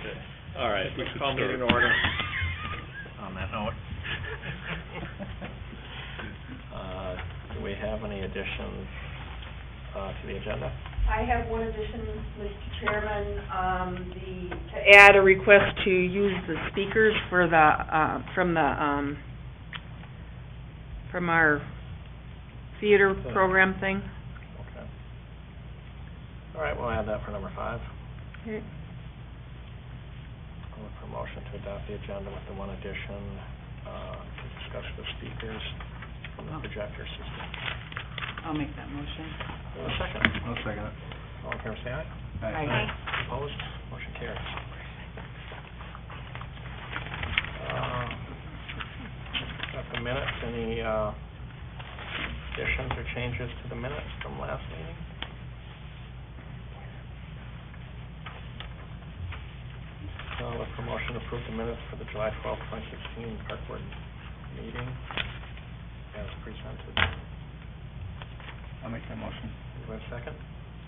Okay. All right, we should call meeting in order. On that note. Do we have any additions to the agenda? I have one addition, Mr. Chairman, to add a request to use the speakers for the, from our theater program thing. Okay. All right, we'll add that for number 5. Okay. I'll look for a motion to adopt the agenda with the one addition, to discuss the speakers from the projector system. I'll make that motion. A second. I'll second it. All in favor, say aye. Aye. Opposed? Motion carries. Got the minutes. Any additions or changes to the minutes from last meeting? I'll look for motion to approve the minutes for the July 12th, 2016 Park Board meeting as presented. I'll make that motion. Do we have a second?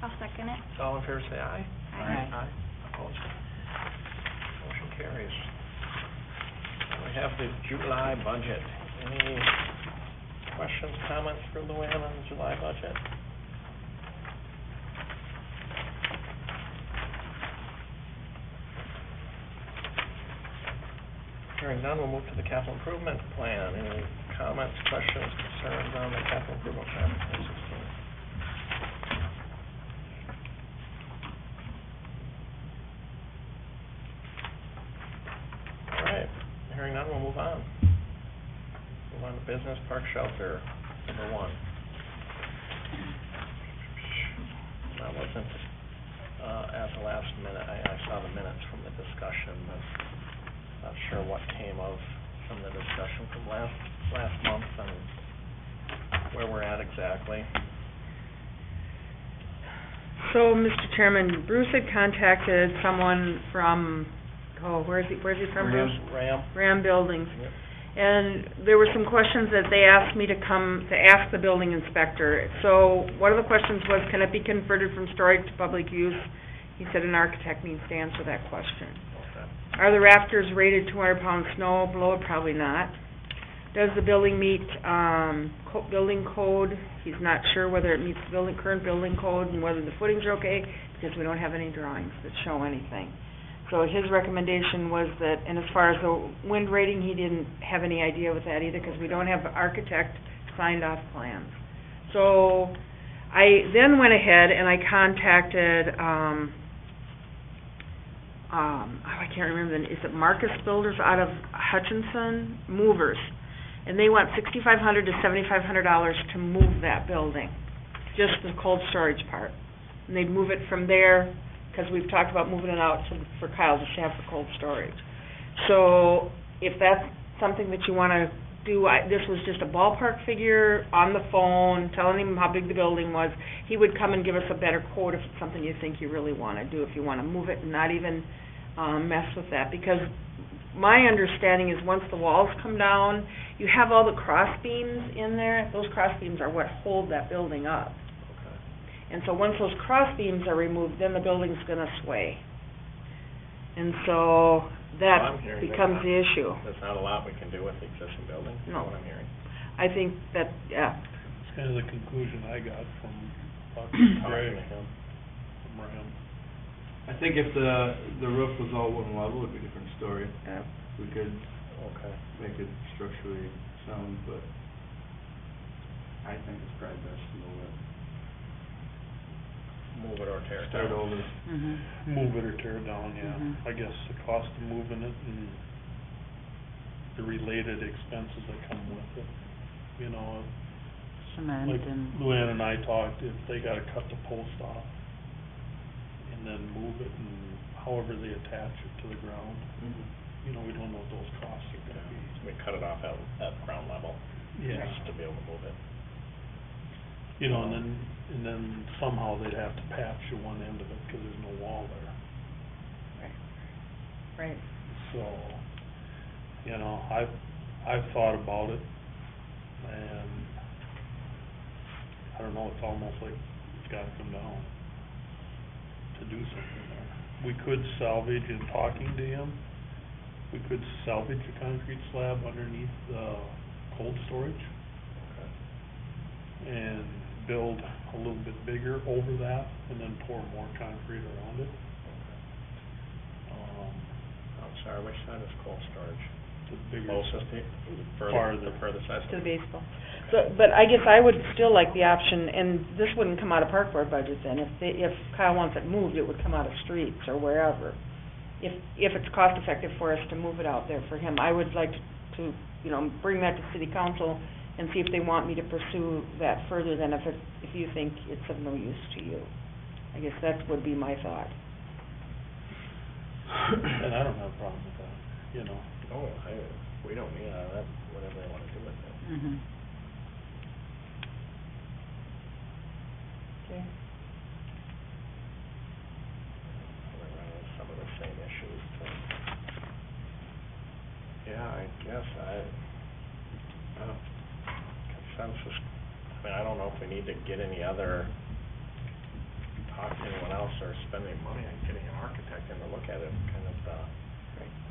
I'll second it. All in favor, say aye. Aye. Aye. Opposed? Motion carries. We have the July budget. Any questions, comments for Luann on the July budget? Hearing none, we'll move to the capital improvement plan. Any comments, questions, concerns on the capital improvement plan for 2016? All right. Hearing none, we'll move on. Move on to business park shelter, number 1. That wasn't at the last minute. I saw the minutes from the discussion, but not sure what came of from the discussion from last month and where we're at exactly. So, Mr. Chairman, Bruce had contacted someone from, where's he from, Bruce? Ram Buildings. Yep. And there were some questions that they asked me to come to ask the building inspector. So one of the questions was, can it be converted from storage to public use? He said an architect needs to answer that question. Okay. Are the rafters rated 200-pound snow blower? Probably not. Does the building meet building code? He's not sure whether it meets the current building code and whether the footings are okay, because we don't have any drawings that show anything. So his recommendation was that, and as far as the wind rating, he didn't have any idea with that either, because we don't have architect signed off plans. So I then went ahead and I contacted, I can't remember, is it Marcus Builders out of Hutchinson? Movers. And they want $6,500 to $7,500 to move that building, just the cold storage part. And they'd move it from there, because we've talked about moving it out for Kyle just to have for cold storage. So if that's something that you want to do, this was just a ballpark figure on the phone, telling him how big the building was. He would come and give us a better quote if it's something you think you really want to do, if you want to move it and not even mess with that. Because my understanding is once the walls come down, you have all the cross beams in there. Those cross beams are what hold that building up. And so once those cross beams are removed, then the building's going to sway. And so that becomes the issue. There's not a lot we can do with the existing building, is No. what I'm hearing. I think that, yeah. It's kind of the conclusion I got from Talking Greg, to him. from Ram. I think if the roof was all one level, it'd be a different story. Yeah. We could Okay. make it structurally sound, but I think it's probably best to move it. Move it or tear it Start down. over. Move it or tear it down, yeah. Mhm. I guess the cost of moving it and the related expenses that come with it. You know, Cement like and... Luann and I talked, if they gotta cut the post off and then move it and however they attach it to the ground, you know, we don't know what those costs are gonna be. We cut it off at ground level. Yeah. Just to be able to move it. You know, and then somehow they'd have to patch the one end of it because there's no wall there. Right. So, you know, I've thought about it, and I don't know, it's almost like it's gotta come down to do something there. we could salvage, in talking to him, we could salvage a concrete slab underneath the cold storage and build a little bit bigger over that and then pour more concrete around it. I'm sorry, which side is cold storage? The bigger Closest, farther. the furthest side? To the baseball. So, but I guess I would still like the option, and this wouldn't come out of park board budget then, if Kyle wants it moved, it would come out of streets or wherever. If it's cost effective for us to move it out there for him, I would like to, you know, bring that to city council and see if they want me to pursue that further than if you think it's of no use to you. I guess that would be my thought. And I don't have a problem with that, you know. Oh, we don't need, that, whatever they wanna do with it. Mhm. Okay. We're running some of the same issues, so. Yeah, I guess consensus, I mean, I don't know if we need to get any other, talk to anyone else or spend any money on getting an architect in to look at it, kind of,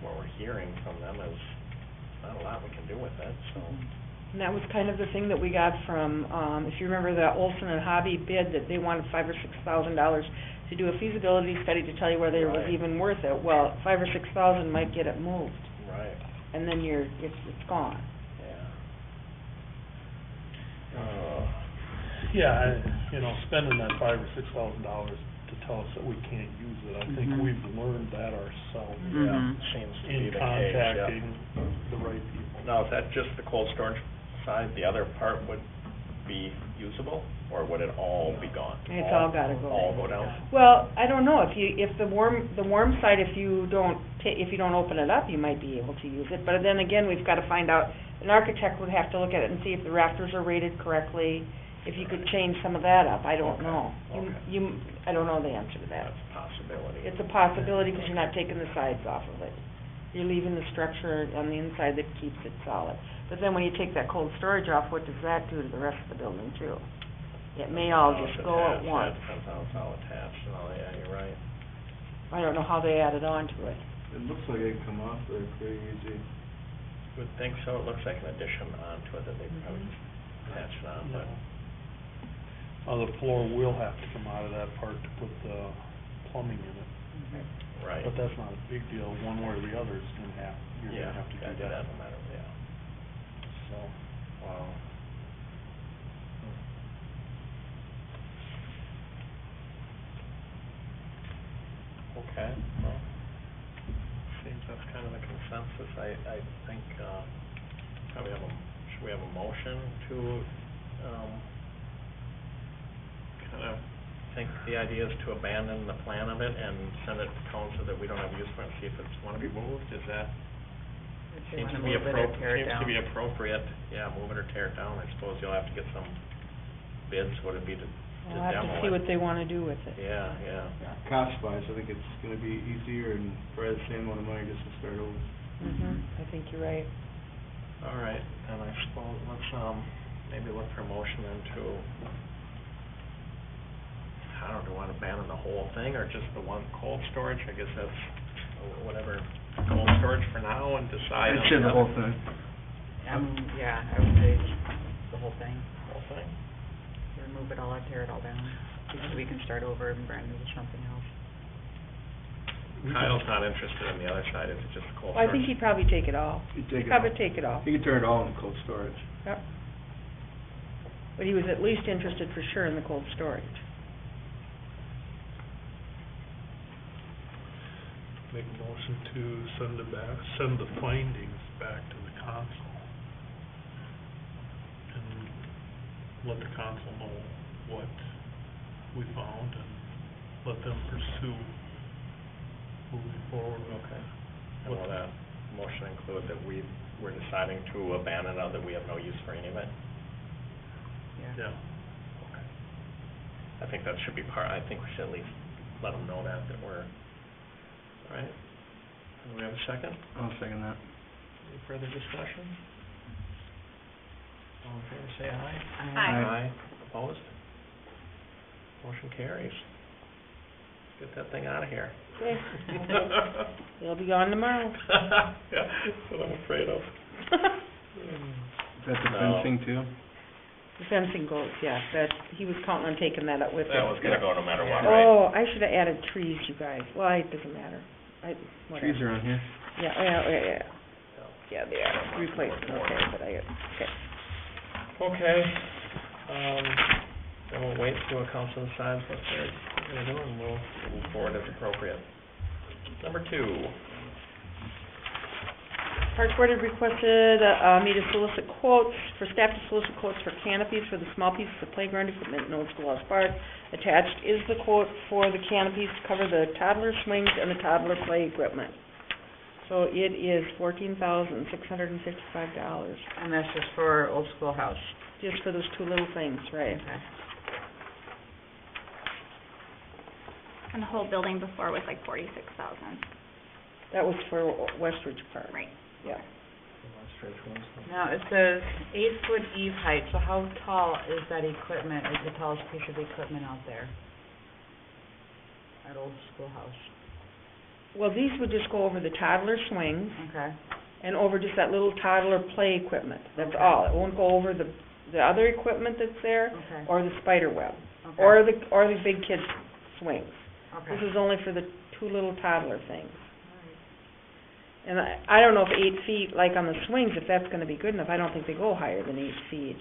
what we're hearing from them is not a lot we can do with it, so. And that was kind of the thing that we got from, if you remember the Olson and Hobby bid, that they wanted $5,000 or $6,000 to do a feasibility study to tell you whether it was Right. even worth it. Well, $5,000 or $6,000 might get it moved, Right, and then it's gone. yeah. Yeah, you know, spending that $5,000 or $6,000 to tell us that we can't use it, I think Mhm. we've learned that ourselves. Mm-hmm. Yeah, Mhm. seems to be In the case, yeah. contacting the right people. Now, is that just the cold storage side, the other part would be usable, or would it all be gone? It's all gotta go. All go down? Well, I don't know, if the warm side, if you don't open it up, you might be able to use it, but then again, we've gotta find out, an architect would have to look at it and see if the rafters are rated correctly, if you could change some of that up, I don't Okay, know. okay. I don't know the answer to that. That's a possibility. It's a possibility, because you're not taking the sides off of it. You're leaving the structure on the inside that keeps it solid. But then when you take that cold storage off, what does that do to the rest of the building too? It may all just go at Attached, once. yeah, depends how it's all attached, and all, yeah, you're right. I don't know how they added on to it. It looks like it come off there pretty easy. Would think so, it looks like an addition onto it that they probably just attached on, but. The floor will have to come out of that part to put the plumbing in it, Right. but that's not a big deal, one way or the other, you're Yeah, gonna have to gotta do that. no matter, yeah. So, Wow. Okay, well, seems that's kind of the consensus. I think, probably should we have a motion to, kind of think the idea is to abandon the plan of it and send it to council that we don't have use for it, and see if it's wanna be moved, is that? If they Seems wanna to be move it or tear it seems to be down. appropriate, yeah, move it or tear it down. I suppose you'll have to get some bids, would it be to We'll demo it? have to see what they wanna do with it. Yeah, yeah. Cost wise, I think it's gonna be easier and probably the same amount of money just to start over. I think you're right. All right, and I suppose let's, maybe look for a motion then to, I don't know, do you want to abandon the whole thing or just the one cold storage? I guess that's whatever, cold storage for now and decide on I'd say the whole thing. Yeah, I would say the whole thing, Whole thing. remove it all, or tear it all down, because we can start over and brand new with something else. Kyle's not interested in the other side, is it just the cold Well, I storage? think he'd probably take it all. You He'd take it probably all. take it all. You can turn it all into cold storage. Yep. But he was at least interested for sure in the cold storage. make a motion to send the findings back to the council. And let the council know what we found and let them pursue moving forward. Okay. And will that motion include that we're deciding to abandon it, that we have no use for any of it? Yeah. Okay. I think that should be I think we should at least let them know that we're, all right? Do we have a second? I'll second that. Any further discussion? All in favor, say aye. Aye. Aye. Opposed? Motion carries. Let's get that thing out of here. Okay. They'll be gone tomorrow. Yeah, that's what I'm afraid of. Is that the No. fencing too? The fencing goes, yeah, that, he was counting on taking that up with him. That was gonna go no matter what, right? Oh, I should have added trees, you guys. Well, it doesn't matter. Whatever. Trees are on here. Yeah. Yeah, they are replaced, okay, but okay. Okay, then we'll wait till the council decides what they're gonna do, and we'll move forward as appropriate. Number 2. Park Board had requested, me to solicit quotes, for staff to solicit quotes for canopies for the small pieces of playground equipment in Old Schoolhouse Park. Attached is the quote for the canopies to cover the toddler swings and the toddler play equipment. So it is $14,655, And that's just for Old Schoolhouse. just for those 2 little things, right? Okay. And the whole building before was like 46,000. That was for Westridge Park. Right. Yeah. Now, it says 8-foot eave height, so how tall is that equipment, is the tallest piece of equipment out there? At Old Schoolhouse? Well, these would just go over the toddler swings Okay. and over just that little toddler play equipment. That's Okay. all. It won't go over the other equipment that's there Okay. or the spider web Okay. or the big kids swings. Okay. This is only for the 2 little toddler things. And I don't know if 8 feet, like on the swings, if that's gonna be good enough. I don't think they go higher than 8 feet.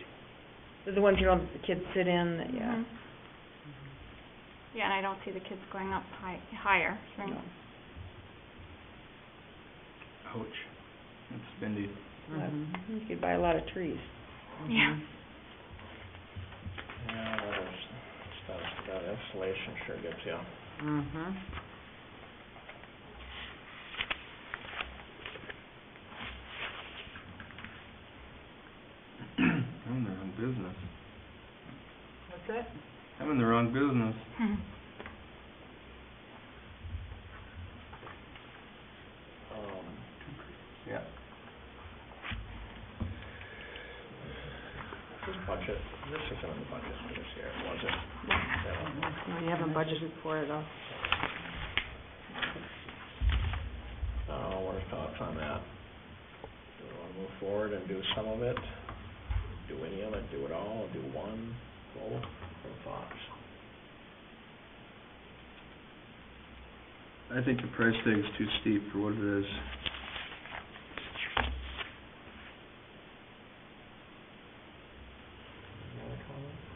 They're the ones, you know, that the kids sit in, yeah. Mhm. Yeah, and I don't see the kids going up higher. So. No. Ouch. That's spendy. Mhm. You could buy a lot of trees. Yeah. Yeah, what is, stuff, that insulation sure gets you. Mhm. I'm in the wrong business. What's that? I'm in the wrong business. Yeah. This budget, this isn't in the budget for this year, was it? No, you haven't budgeted for it, though. What are thoughts on that? Do we wanna move forward and do some of it? Do any of it, do it all, do one, both? What are thoughts? I think the price tag's too steep for what it is. Any other comments?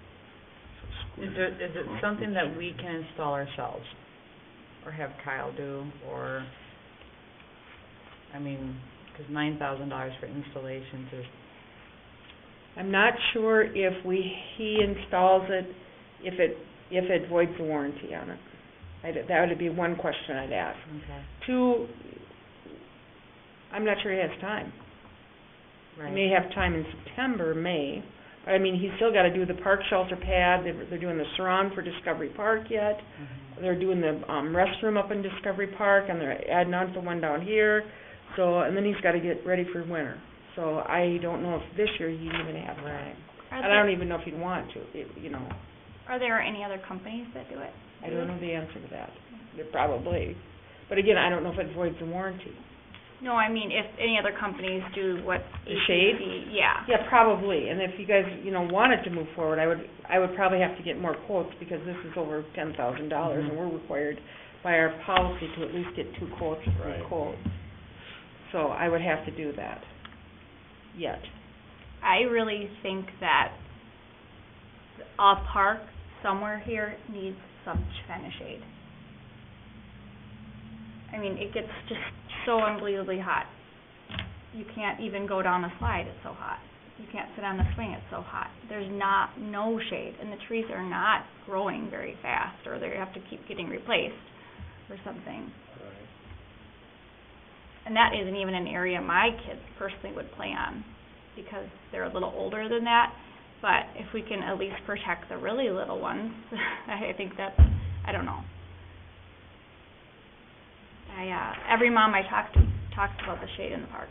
Is it something that we can install ourselves? Or have Kyle do, or, I mean, 'cause $9,000 for installations is, I'm not sure if he installs it, if it voids the warranty on it. That would be one question I'd ask. okay, 2, I'm not sure he has time. right. He may have time in September, May, but I mean, he's still gotta do the park shelter pad, they're doing the surround for Discovery Park yet. Mhm. They're doing the, restroom up in Discovery Park, and they're adding on to the one down here, so, and then he's gotta get ready for winter. So I don't know if this year he'd even have time. Are And I don't there, even know if he'd want to, you know, are there any other companies that do it? I don't know the answer to that. There probably, but again, I don't know if it voids the warranty. No, I mean, if any other companies do what The shade? ACC, yeah. Yeah, probably, and if you guys, wanted to move forward, I would probably have to get more quotes, because this is over $10,000, and we're required by our policy to at least get 2 quotes, or 3 Right. quotes. So I would have to do that, yet. I really think that a park somewhere here needs some kind of shade. I mean, it gets just so unbelievably hot. You can't even go down a slide, it's so hot. You can't sit on the swing, it's so hot. There's no shade, and the trees are not growing very fast, or they have to keep getting replaced or something. Right. And that isn't even an area my kids personally would play on, because they're a little older than that. But if we can at least protect the really little ones, I think that's, I don't know. Every mom I talked to talks about the shade in the park.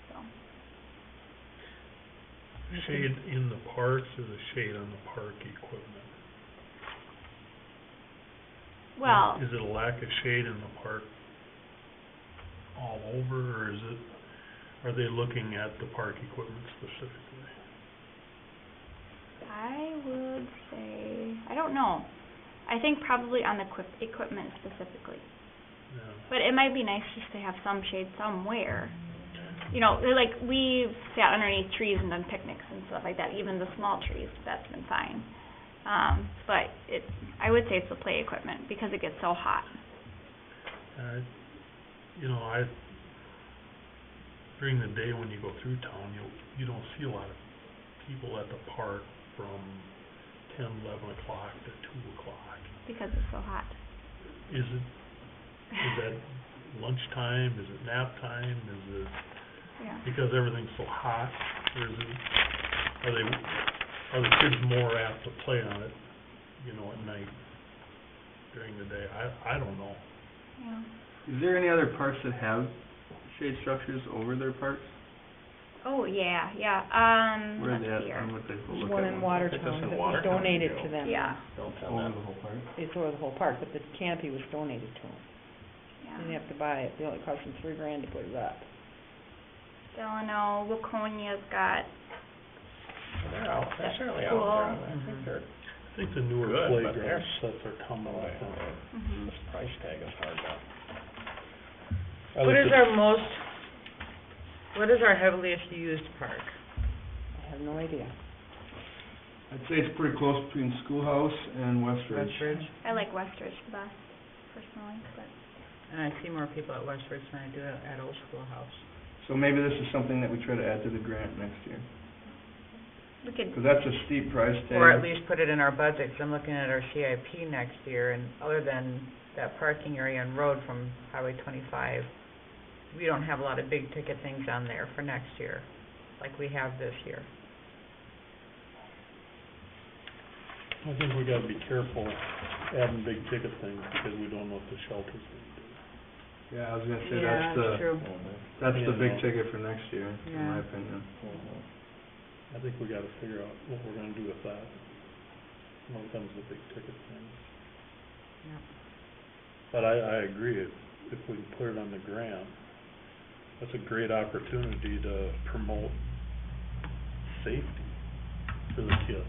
So, Shade in the parks or the shade on the park equipment? Well, Is it a lack of shade in the park all over, or are they looking at the park equipment specifically? I would say, I don't know. I think probably on the equipment specifically. Yeah. But it might be nice just to have some shade somewhere. You know, like, we've sat underneath trees and done picnics and stuff like that, even the small trees, that's been fine. But I would say it's the play equipment, because it gets so hot. During the day when you go through town, you don't see a lot of people at the park from 10, 11 o'clock to 2 o'clock. Because it's so hot. Is that lunchtime, is it nap time, is it Yeah. because everything's so hot, or are the kids more apt to play on it, at night, during the day? I don't know. Yeah. Is there any other parks that have shade structures over their parks? Oh, yeah. Where are they let's at? see here. I'm gonna take a There's look one at in one. Watertown that was Watertown, donated you to them. Yeah, Built on Over that. the whole park? It's over the whole park, but the canopy was donated to them. yeah. Didn't have to buy it, it only cost them $3,000 to put it up. Delano, Waconia's got, They're out, they're That's certainly cool. out there, I think they're, I think the newer Good, but playground they're- sets are coming, I think. mhm. this price tag is hard to. What is our heaviest used park? I have no idea. I'd say it's pretty close between Schoolhouse and Westridge. Westridge? I like Westridge the best, personally, but And I see more people at Westridge than I do at Old Schoolhouse. So maybe this is something that we try to add to the grant next year. we could, Because that's a steep price tag. Or at least put it in our budget, 'cause I'm looking at our CIP next year, and other than that parking area and road from Highway 25, we don't have a lot of big ticket things on there for next year, like we have this year. I think we gotta be careful adding big ticket things, because we don't know what the shelter's gonna do. Yeah, I was gonna say, Yeah, that's true. that's the Yeah. big ticket for next year, in Yeah. my opinion. I think we gotta figure out what we're gonna do with that, when it comes to big ticket things. Yeah. But I agree, if we can put it on the grant, that's a great opportunity to promote safety for the kids.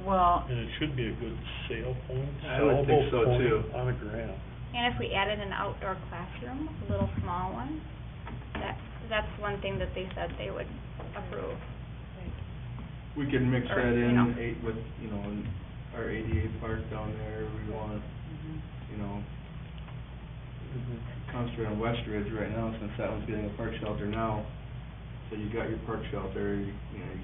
Well, And it should be a good sale point, I would think so, sellable too. point on a grant. and if we added an outdoor classroom, a little small one, that's one thing that they said they would approve. We could mix Or, that you in know. with, in our ADA park down there, we want, concentrate on Westridge right now, since that one's getting a park shelter now. So you got your park shelter, you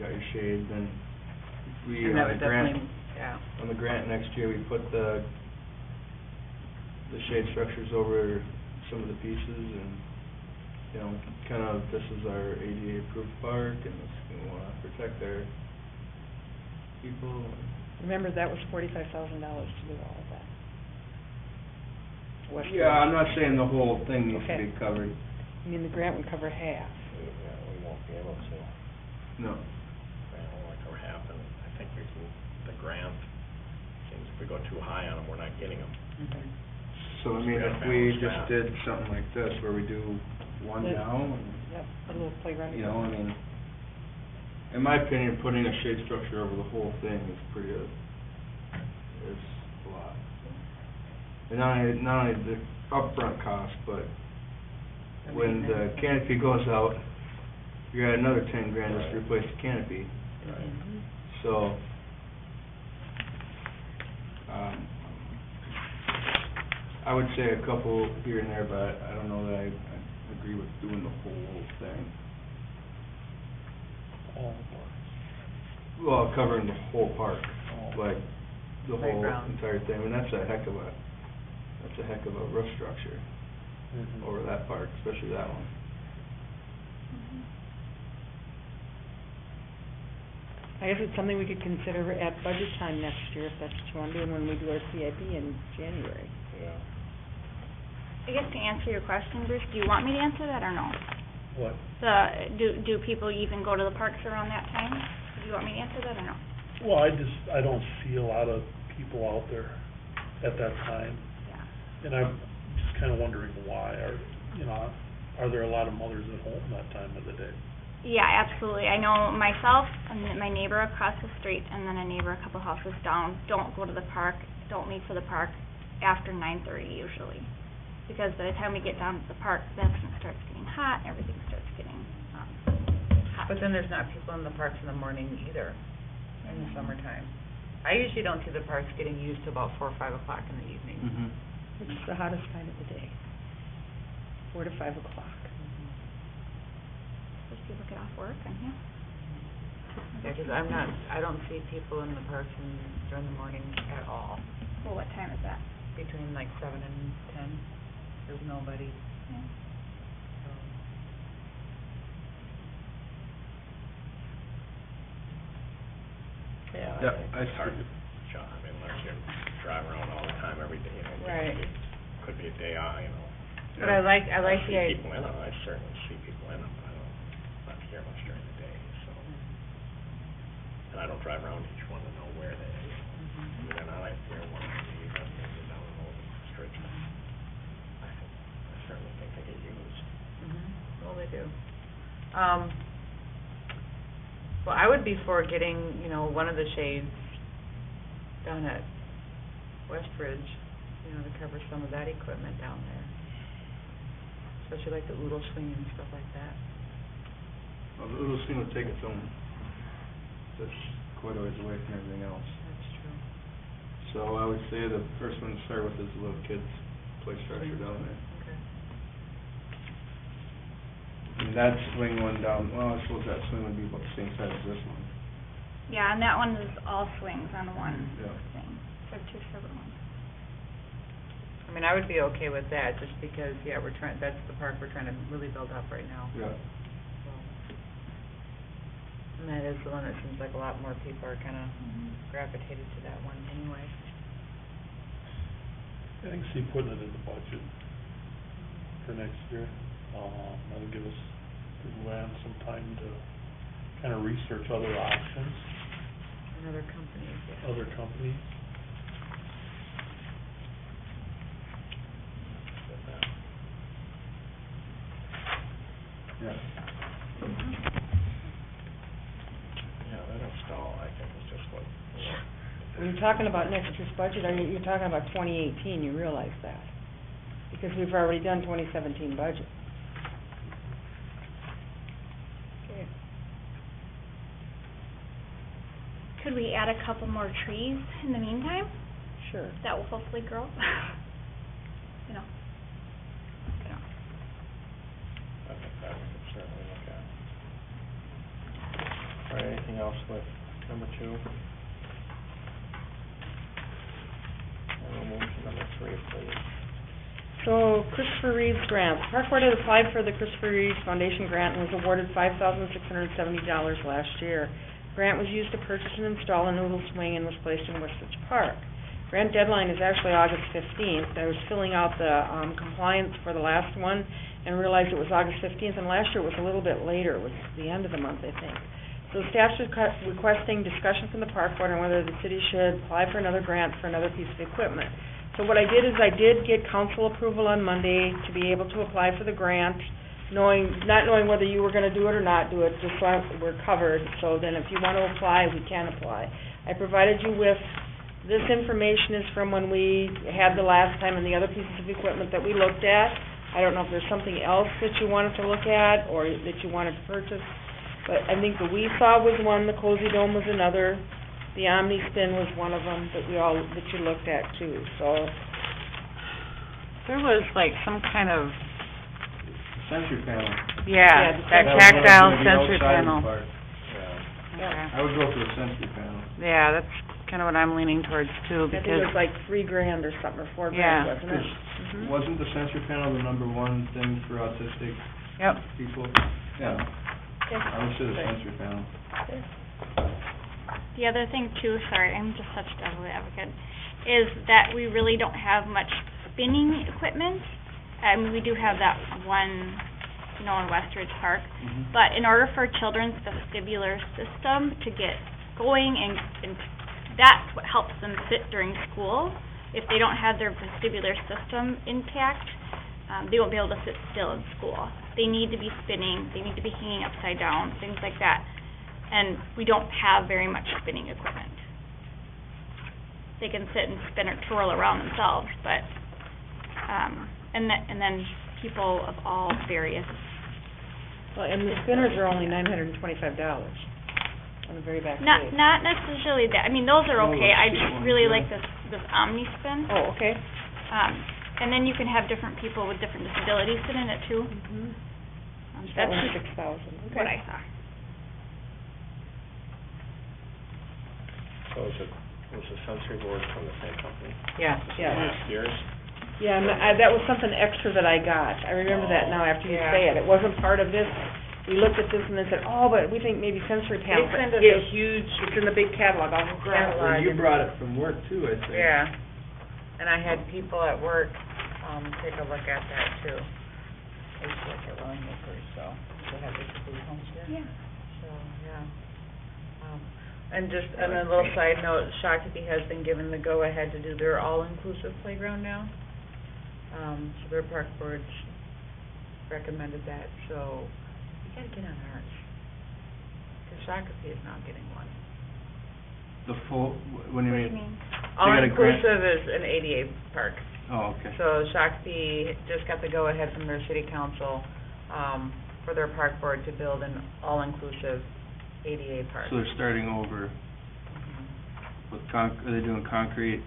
got your shade, then if we, and that would grant, definitely, yeah. on the grant next year, we put the shade structures over some of the pieces and, kind of, this is our ADA approved park and we wanna protect our people. Remember, that was $45,000 to do all of that. Westridge. Yeah, I'm not saying the whole thing needs to Okay. be covered, I mean, the grant would cover half. We won't be able to, no. grant won't cover half, and I think the grant, seems if we go too high on them, we're not getting them. So, I mean, We gotta if we balance just that. did something like this, where we do one This- now, and, Yep, a little playground. I mean, in my opinion, putting a shade structure over the whole thing is is a lot. And not only the upfront cost, but The when the maintenance. canopy goes out, you're at another $10,000 just to replace the canopy, so, I would say a couple here and there, but I don't know that I agree with doing the whole thing. All parks. Well, covering the whole park, like, the whole Playground. entire thing, I mean, that's a heck of a roof structure over that park, especially that one. I guess it's something we could consider at budget time next year, if that's what you want to do, and when we do our CIP in January. Yeah. I guess to answer your question, Bruce, do you want me to answer that or no? What? Do people even go to the parks around that time? Do you want me to answer that or no? Well, I don't see a lot of people out there at that time. Yeah. And I'm just kinda wondering why, are there a lot of mothers at home that time of the day? Yeah, absolutely. I know myself and then my neighbor across the street and then a neighbor a couple houses down don't go to the park, don't meet for the park after 9:30 usually. Because by the time we get down to the park, that's when it starts getting hot, everything starts getting, hot. But then there's not people in the parks in the morning either, in the summertime. I usually don't see the parks getting used till about 4 or 5 o'clock in the evening. Mm-hmm. It's the hottest time of the day, 4 to 5 o'clock. Just people get off work and, yeah. Yeah, 'cause I don't see people in the parks during the morning at all. Well, what time is that? Between like 7 and 10, there's nobody. Yeah. Yeah, Yeah, I think I it's hard see. to, John, I mean, unless you drive around all the time, every day, Right. it could be a day out, But I like the I see idea. people in them, I certainly see people in them, but I don't, not hear much during the day, so. And I don't drive around each one to know where they are, I mean, they're not like, they're one of these, and they're down in those streets. I certainly think they get used. Well, they do. Well, I would be for getting, one of the shades down at Westridge, to cover some of that equipment down there. Especially like the oodle swing and stuff like that. Well, the little thing would take its own, that's quite a ways away from everything else. That's true. So I would say the first one to start with is the little kids' play structure down there. Okay. And that swing one down, well, I suppose that swing would be about the same size as this one. Yeah, and that one is all swings on one Yeah. thing, so 2 separate ones. I mean, I would be okay with that, just because, that's the park we're trying to really build up right now. Yeah. So. And that is the one that seems like a lot more people are kinda gravitated to that one anyway. I think see putting it in the budget for next year, that'll give us, some time to kinda research other options, And other companies, yeah. other companies. Yeah. Yeah, that install, I think, is just what, When you're talking about next year's budget, you're talking about 2018, you realize that? Because we've already done 2017 budget. Okay. Could we add a couple more trees in the meantime Sure. that will hopefully grow? You know. I think that we could certainly look at. All right, anything else with number 2? And we'll move to number 3, please. So, Christopher Reeves grants. Park Board had applied for the Christopher Reeves Foundation grant and was awarded $5,670 last year. Grant was used to purchase and install a noodle swing and was placed in Westridge Park. Grant deadline is actually August 15th. I was filling out the compliance for the last one and realized it was August 15th, and last year it was a little bit later. It was the end of the month, I think. So staff's requesting discussion from the Park Board on whether the city should apply for another grant for another piece of equipment. So what I did is I did get council approval on Monday to be able to apply for the grant, not knowing whether you were gonna do it or not do it, just so we're covered. So then if you want to apply, we can apply. I provided you with, this information is from when we had the last time and the other pieces of equipment that we looked at. I don't know if there's something else that you wanted to look at or that you wanted to purchase, but I think the We-Saw was one, the Cozy Dome was another. The Omni Spin was one of them that you looked at too, so. There was like some kind of, Sensory panel. Yeah, that was tactile gonna be sensory outside of the panel. park. Yeah. Okay. I would go for the sensory panel. Yeah, that's kinda what I'm leaning towards too, I think it was like $3,000 or something, or $4,000, Yeah. wasn't it? Because wasn't the sensory panel the number one thing for autistic Yep. people? Yeah, I would say the sensory panel. The other thing too, sorry, I'm just such a devil's advocate, is that we really don't have much spinning equipment. I mean, we do have that one, in Westridge Park. But in order for children's vestibular system to get going and that's what helps them sit during school, if they don't have their vestibular system intact, they won't be able to sit still in school. They need to be spinning, they need to be hanging upside down, things like that. And we don't have very much spinning equipment. They can sit and spin or twirl around themselves, but, and then people of all various. Well, and the spinners are only $925 on the very back page. Not necessarily that, I mean, those are No, okay, the I cheap just ones, really yeah. like this Omni Spin. Oh, okay. And then you can have different people with different disabilities sit in it too. Mm-hmm. That's That one's just 6,000, okay. what I saw. So was the sensory board from the same company? Yeah. Yeah. Last year's? Yeah, and that was something extra that I got. I remember that now after you Yeah. say it. It wasn't part of this. We looked at this and then said, oh, but we think maybe sensory They panels. sent us It's a huge in the big catalog. I'll grab it. catalog. Well, you brought it from work too, I think. Yeah, and I had people at work, take a look at that too. I used to work at Willing Acres, so they have the complete homes here. Yeah. So, yeah. And just, and a little side note, Shakopee has been given the go-ahead to do their all-inclusive playground now. So their park boards recommended that, so we gotta get on ours. 'Cause Shakopee is not getting one. The full, what do you mean? got a grant? All-inclusive is an ADA park. Oh, okay. So Shakopee just got the go-ahead from their city council, for their park board to build an all-inclusive ADA park. So they're starting over with are they doing concrete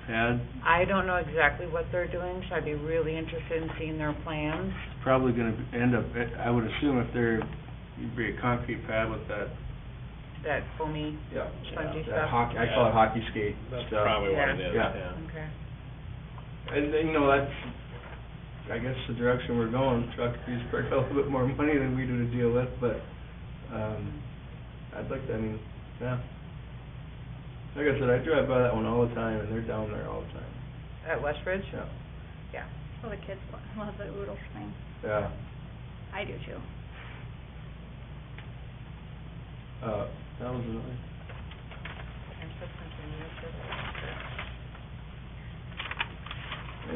pad? I don't know exactly what they're doing, so I'd be really interested in seeing their plans. It's probably gonna end up, I would assume if you'd be a concrete pad with that. That foamy, Yeah. spongy That stuff. hockey, I call it hockey skate That's stuff. probably what Yeah. it is, Yeah. yeah. Okay. And then, that's, I guess the direction we're going. Truckee's probably got a little bit more money than we do to deal with, but, I'd like to, yeah. Like I said, I drive by that one all the time, and they're down there all the time. At Westridge? Yeah. Yeah. Well, the kids love the oodle swing. Yeah. I do too. That was another.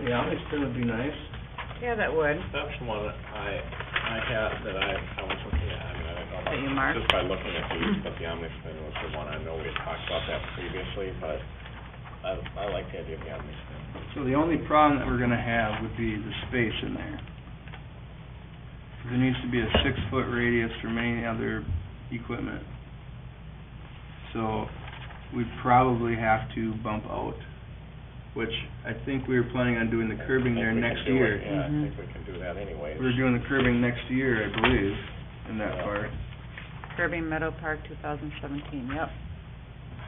Yeah, Omni Spin would be nice. Yeah, that would. That's the one that I had, that I was looking at, I don't know. That you marked? Just by looking at these, but the OmniSpin was the one, I know we had talked about that previously, but I like the idea of the OmniSpin. So the only problem that we're gonna have would be the space in there. There needs to be a 6-foot radius from any other equipment. So we'd probably have to bump out, which I think we were planning on doing the curbing there next year. Yeah, I think we can do that anyways. We're doing the curbing next year, I believe, in that part. Kirby Meadow Park 2017, yep.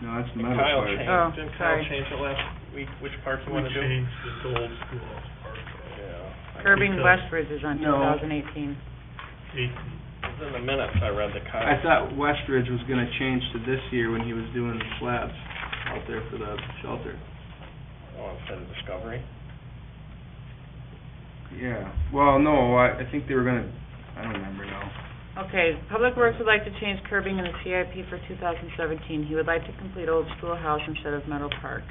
No, that's the And metal Kyle part. changed, Oh, didn't Kyle sorry. change it last week, which part you We wanna do? changed it to Old Schoolhouse Park, Yeah. Curbing Because- Westridge is on No. 2018. 18. It was in the minutes I read that Kyle. I thought Westridge was gonna change to this year when he was doing the slabs out there for the shelter. Oh, instead of Discovery? Yeah, well, no, I think they were gonna, I don't remember now. Okay, Public Works would like to change curbing in the CIP for 2017. He would like to complete Old Schoolhouse instead of Meadow Park.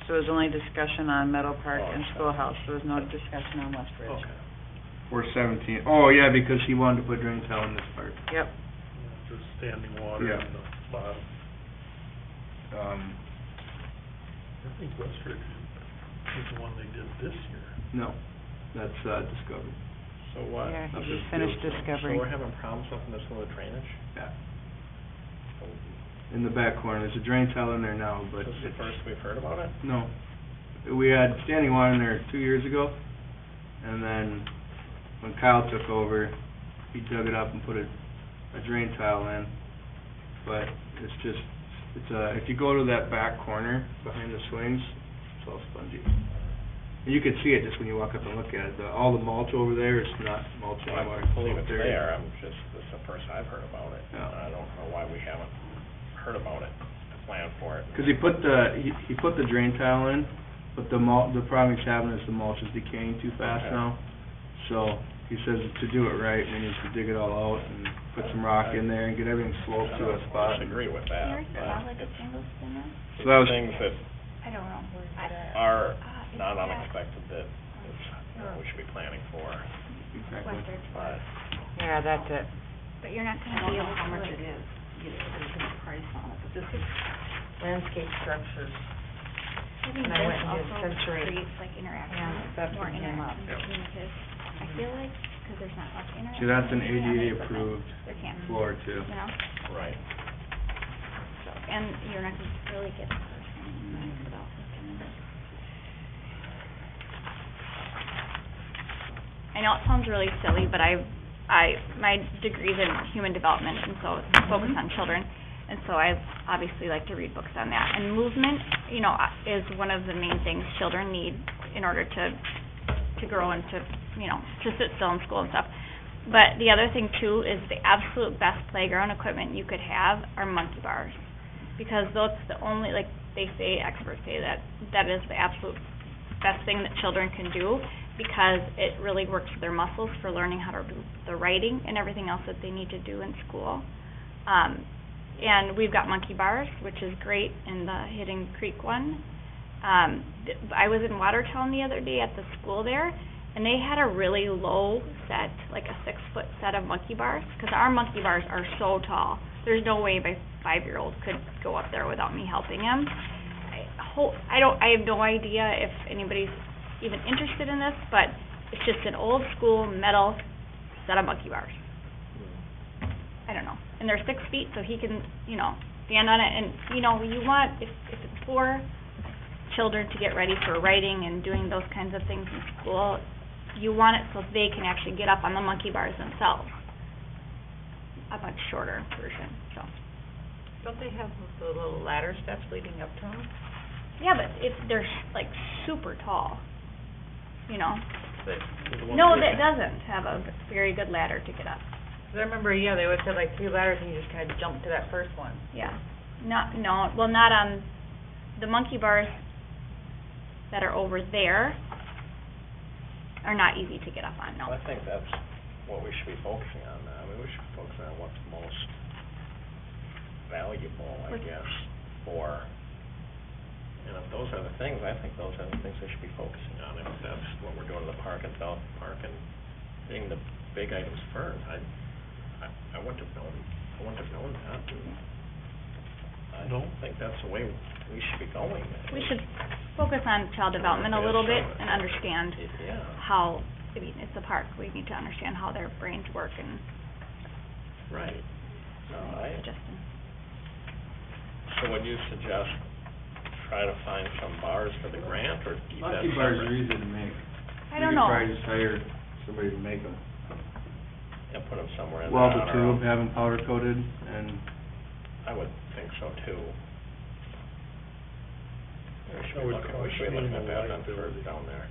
So it was only discussion on Meadow Park and Schoolhouse, there was no discussion on Westridge. Okay. Or 17. Oh, yeah, because he wanted to put drain tile in this part. Yep. Yeah, just standing water Yeah. in the bottom. I think Westridge is the one they did this year. No, that's, Discovery. So what? Yeah, Up he his just finished field. So Discovery. we're having problems up in this little drainage? Yeah. In the back corner, there's a drain tile in there now, but This is the it's, first we've heard about it? no. We had standing water in there 2 years ago, and then when Kyle took over, he dug it up and put a drain tile in. But it's just, if you go to that back corner behind the swings, it's all spongy. And you can see it just when you walk up and look at it. All the mulch over there is not mulch Well, anymore. I believe it's There. there, this is the first I've heard about it. Yeah. I don't know why we haven't heard about it, to plan for it. Cause he put the drain tile in, but the problem he's having is the mulch is decaying too fast Okay. now. So, he says to do it right, we need to dig it all out and put some rock in there and get everything sloped to a spot. I disagree with that, Yours but are like a it's single spinner? So that was, things that, I don't know. are not unexpected that it's, you know, we should be planning for, Exactly. Western, but Yeah, that's it. but you're not I gonna don't be know able how to much like, it is, there's no price on it, but this is landscape structures. I think And I this went and did also sensory. creates like interaction, Yeah, that's more what came up. interaction between the kids. I feel like, 'cause there's not much interaction. See, that's an between the ADA other equipment, approved There can't, floor too. you know, right. so, and you're not gonna really get the person without looking. I know it sounds really silly, but my degree's in human development, and so it's focused on children. And so I obviously like to read books on that. And movement, you know, is one of the main things children need in order to grow and to, you know, to sit still in school and stuff. But the other thing too is the absolute best playground equipment you could have are monkey bars. Because that's the only, like they say, experts say that is the absolute best thing that children can do, because it really works with their muscles for learning how to do the writing and everything else that they need to do in school. And we've got monkey bars, which is great in the Hidden Creek one. I was in Watertown the other day at the school there, and they had a really low set, like a 6-foot set of monkey bars, because our monkey bars are so tall. There's no way my 5-year-old could go up there without me helping him. I have no idea if anybody's even interested in this, but it's just an old school metal set of monkey bars. I don't know. And they're 6 feet, so he can, you know, stand on it. And, you know, you want, if it's for children to get ready for writing and doing those kinds of things in school, you want it so they can actually get up on the monkey bars themselves. A much shorter version, so. Don't they have the little ladder steps leading up to them? Yeah, but they're like super tall, you know? But, No, that doesn't have a very good ladder to get up. 'cause I remember, yeah, they always had like 3 ladders and you just kinda jump to that first one. Yeah. Not on the monkey bars that are over there are not easy to get up on, no. I think that's what we should be focusing on now. I mean, we should be focusing on what's most valuable, I Like- guess, for, and if those are the things, I think those are the things they should be focusing on. If that's what we're doing in the park and develop the park and getting the big items first, I wouldn't have known that. I No. don't think that's the way we should be going. We should focus on child development a little bit and understand Yeah. how, I mean, it's a park, we need to understand how their brains work and Right. No, adjust them. so would you suggest try to find some bars for the grant, or keep that Monkey bars are separate? easy to make. I don't know. We could probably just hire somebody to make them. And put them somewhere in there Weld on the our tube, own? have them powder coated, and I would think so too. We should That be would looking, we cost should be looking at minimal that on liability. first down there.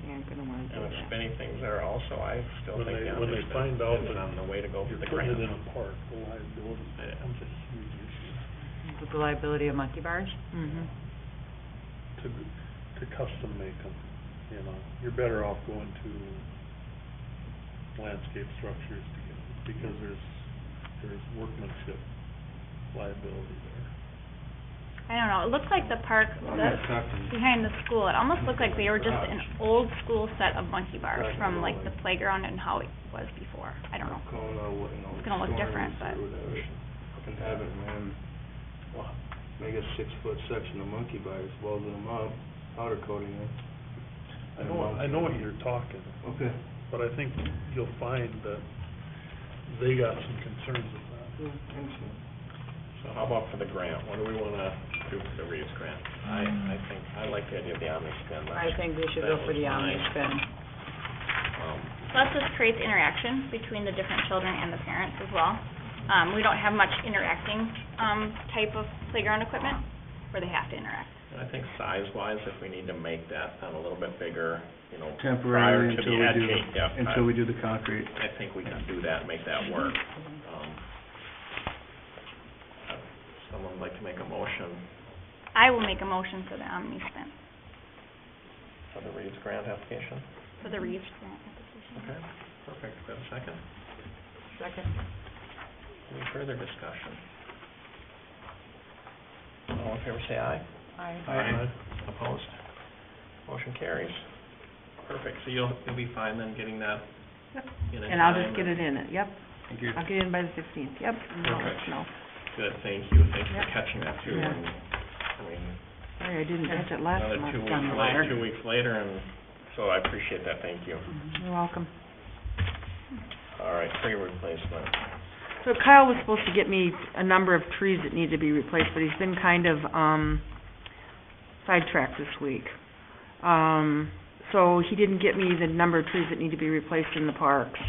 Yeah, I'm gonna wanna do And if that. spinny things there also, I still When think they- the when they others find out is that on the way to go for You're the putting grant. it in a park, the liability becomes a huge issue. With the liability of monkey bars? To custom make them, you know. You're better off going to landscape structures to get, because there's workmanship liability there. I don't know, it looks like the park, I'm that's not talking. behind the school, it almost looked like they were just an old school set of monkey bars from like the playground and how it was before. I don't know. It's gonna look different, but- Can have it, man. Make a 6-foot section of monkey bars, welding them up, powder coating them. I know what you're talking, Okay. but I think you'll find that they got some concerns with that. So how about for the grant? What do we wanna do for the Reeves grant? I think, I like the idea of the Omni-Spin. I think we should go for the That was mine. Omni-Spin. Plus, this creates interaction between the different children and the parents as well. We don't have much interacting, type of playground equipment, where they have to interact. And I think size-wise, if we need to make that a little bit bigger, you know, Temporarily prior to until the we edge do, gate, yeah, until we do the concrete. I think we can do that, make that work. Someone would like to make a motion I will make a motion for the Omni-Spin, for the Reeves grant application? for the Reeves grant application. Okay, perfect. Do we have a second? Second. Any further discussion? All in favor, say aye. Aye. Opposed? Motion carries. Perfect, so you'll be fine then getting that Yep. in a And I'll time just get it in it, yep. Thank you. I'll get it in by the 15th, yep. And I'll let you know. Good, thank you, thanks for Yep. catching that too, Yeah. and, I mean, Sorry, I didn't catch it last another month. 2 weeks Down the later, wire. 2 weeks later, and so I appreciate that, thank you. You're welcome. All right, tree replacement. So Kyle was supposed to get me a number of trees that need to be replaced, but he's been kind of, sidetracked this week. So he didn't get me the number of trees that need to be replaced in the parks.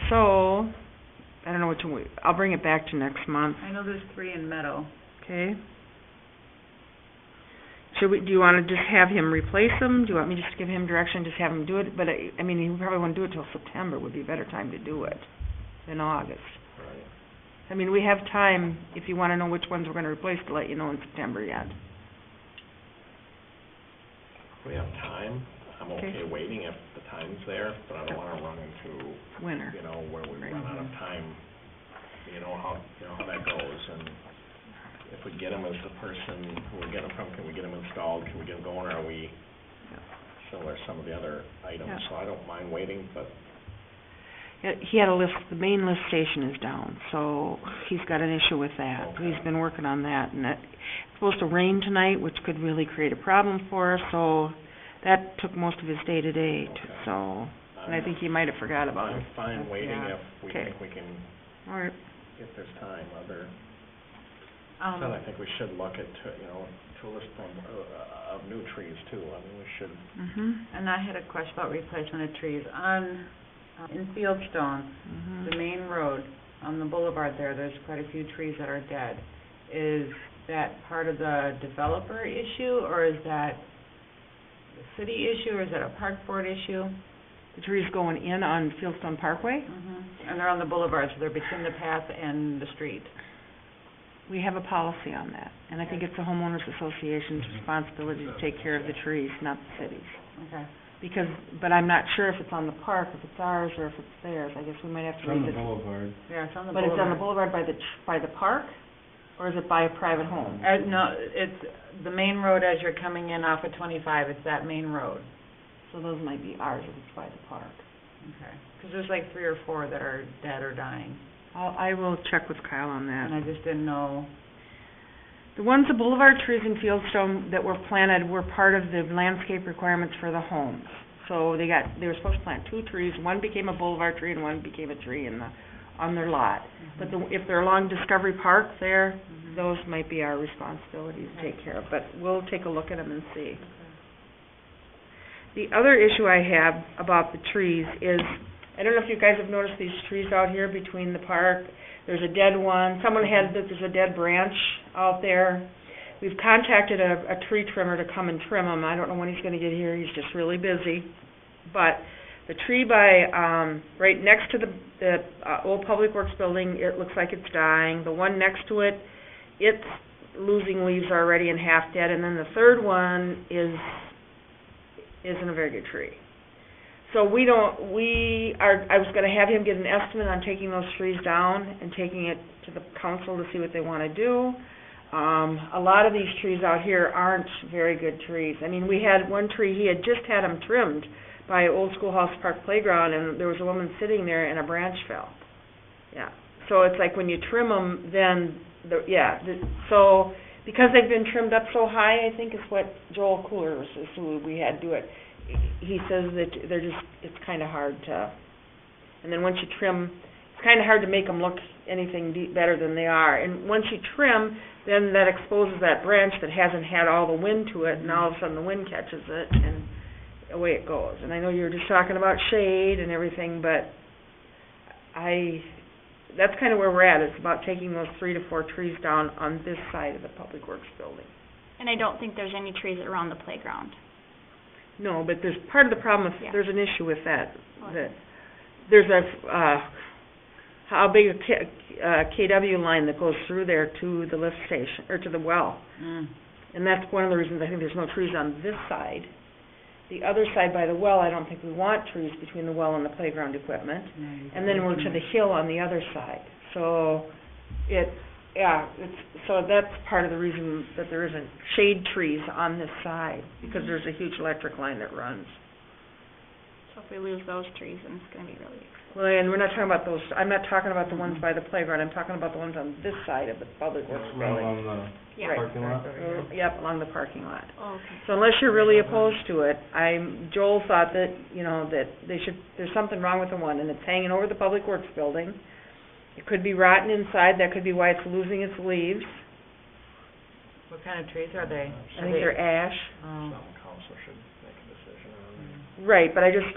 So, I don't know what to, I'll bring it back to next month, I know there's 3 in Meadow. okay? Do you wanna just have him replace them? Do you want me just to give him direction, just have him do it? But I mean, he probably won't do it till September, would be a better time to do it than August. Right. I mean, we have time, if you wanna know which ones we're gonna replace, to let you know in September yet. We have time, I'm Okay. okay waiting if the time's there, but I don't wanna run into, Winter. you know, where we Right. run out of time, you know how that goes, and if we get them as the person who we're getting them from, can we get them installed, can we get them going, or are we similar to some of the other items, Yeah. so I don't mind waiting, but Yeah, he had a lift, the main lift station is down, so he's got an issue with that. Okay. He's been working on that, and it's supposed to rain tonight, which could really create a problem for us, so that took most of his day today, Okay. so, and I think he might have forgot about I'm it. fine waiting Yeah. if we Okay. think we can, All right. if there's time, then I think we should look at, to a list of new trees too, I mean, we should, And I had a question about replacement of trees. On, in Fieldstone, the main road, on the boulevard there, there's quite a few trees that are dead. Is that part of the developer issue, or is that the city issue, or is that a park board issue? The trees going in on Fieldstone Parkway, And they're on the boulevard, so they're between the path and the street. we have a policy on that, and I think it's the homeowners association's responsibility to take care of the trees, not the city's. Okay. Because, but I'm not sure if it's on the park, if it's ours, or if it's theirs. I guess we might have It's to on the revisit. boulevard. Yeah, it's on the But boulevard. it's on the boulevard by the park, or is it by a private home? No, it's the main road as you're coming in off of 25, it's that main road. So those might be ours if it's by the park. Okay. Because there's like 3 or 4 that are dead or dying, I will check with Kyle on and that. I just didn't know. The ones, the boulevard trees in Fieldstone that were planted were part of the landscape requirements for the homes. So they were supposed to plant 2 trees, one became a boulevard tree and one became a tree on their lot. But if they're along Discovery Park there, those might be our responsibility to take care of, but we'll take a look at them and see. The other issue I have about the trees is, I don't know if you guys have noticed these trees out here between the park. There's a dead one, there's a dead branch out there. We've contacted a tree trimmer to come and trim them. I don't know when he's gonna get here, he's just really busy. But the tree by, right next to the old Public Works building, it looks like it's dying. The one next to it, it's losing leaves already and half dead. And then the third one isn't a very good tree. So I was gonna have him get an estimate on taking those trees down and taking it to the council to see what they wanna do. A lot of these trees out here aren't very good trees. I mean, we had one tree, he had just had them trimmed by Old Schoolhouse Park Playground, and there was a woman sitting there and a branch fell. Yeah, so it's like when you trim them, then, so, because they've been trimmed up so high, I think is what Joel Coolers is who we had do it. He says that it's kinda hard to, and then once you trim, it's kinda hard to make them look anything better than they are. And once you trim, then that exposes that branch that hasn't had all the wind to it, and all of a sudden the wind catches it, and away it goes. And I know you were just talking about shade and everything, but that's kinda where we're at. It's about taking those 3 to 4 trees down on this side of the Public Works building. And I don't think there's any trees around the playground. No, but there's part of the problem Yeah. there's an issue with that there's how big a KW line that goes through there to the lift station, or to the well. And that's one of the reasons I think there's no trees on this side. The other side by the well, I don't think we want trees between the well and the playground equipment. And then we're to the hill on the other side. So yeah, so that's part of the reason that there isn't shade trees on this side, because there's a huge electric line that runs. So if we lose those trees, then it's gonna be really expensive. Well, and we're not talking about those, I'm not talking about the ones by the playground, I'm talking about the ones on this side of the public works Right building. along the Yeah. Right. parking lot? Yep, along the parking lot. Oh, okay. So unless you're really opposed to it, Joel thought that, you know, that there's something wrong with the one, and it's hanging over the public works building. It could be rotten inside, that could be why it's losing its leaves. What kind of trees are they? I think they're ash. Oh. Some council should make a decision on. Right, but I just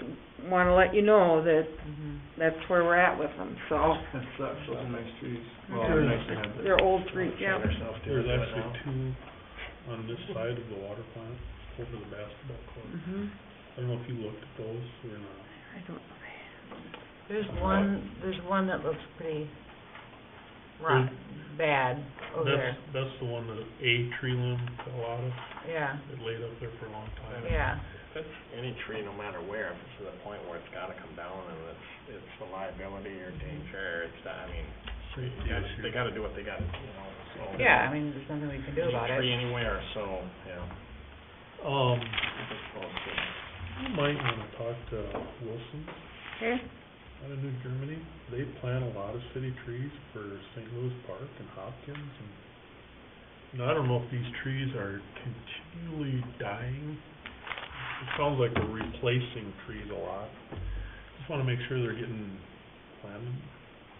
wanna let you know that Mhm. that's where we're at with them, so. That sucks, those are nice trees. Well, They're- they're nice to have. They're old trees, Yeah. yeah. There's actually two on this side of the water plant, over the basketball court. Mhm. I don't know if you looked at those or not. I don't, There's one that looks pretty rotten, bad over there. That's the one that a tree limb fell out of, Yeah, it laid up there for a long time. yeah. If it's any tree, no matter where, if it's to the point where it's gotta come down and it's a liability or danger, it's, I mean, Safety issue. they gotta do what they gotta, you know, so. Yeah, I mean, there's nothing we can do about Any tree it. anywhere, so, yeah. It's supposed to. You might wanna talk to Wilson's okay, out of New Germany. They plant a lot of city trees for St. Louis Park and Hopkins, and, you know, I don't know if these trees are continually dying. It sounds like they're replacing trees a lot. Just wanna make sure they're getting planted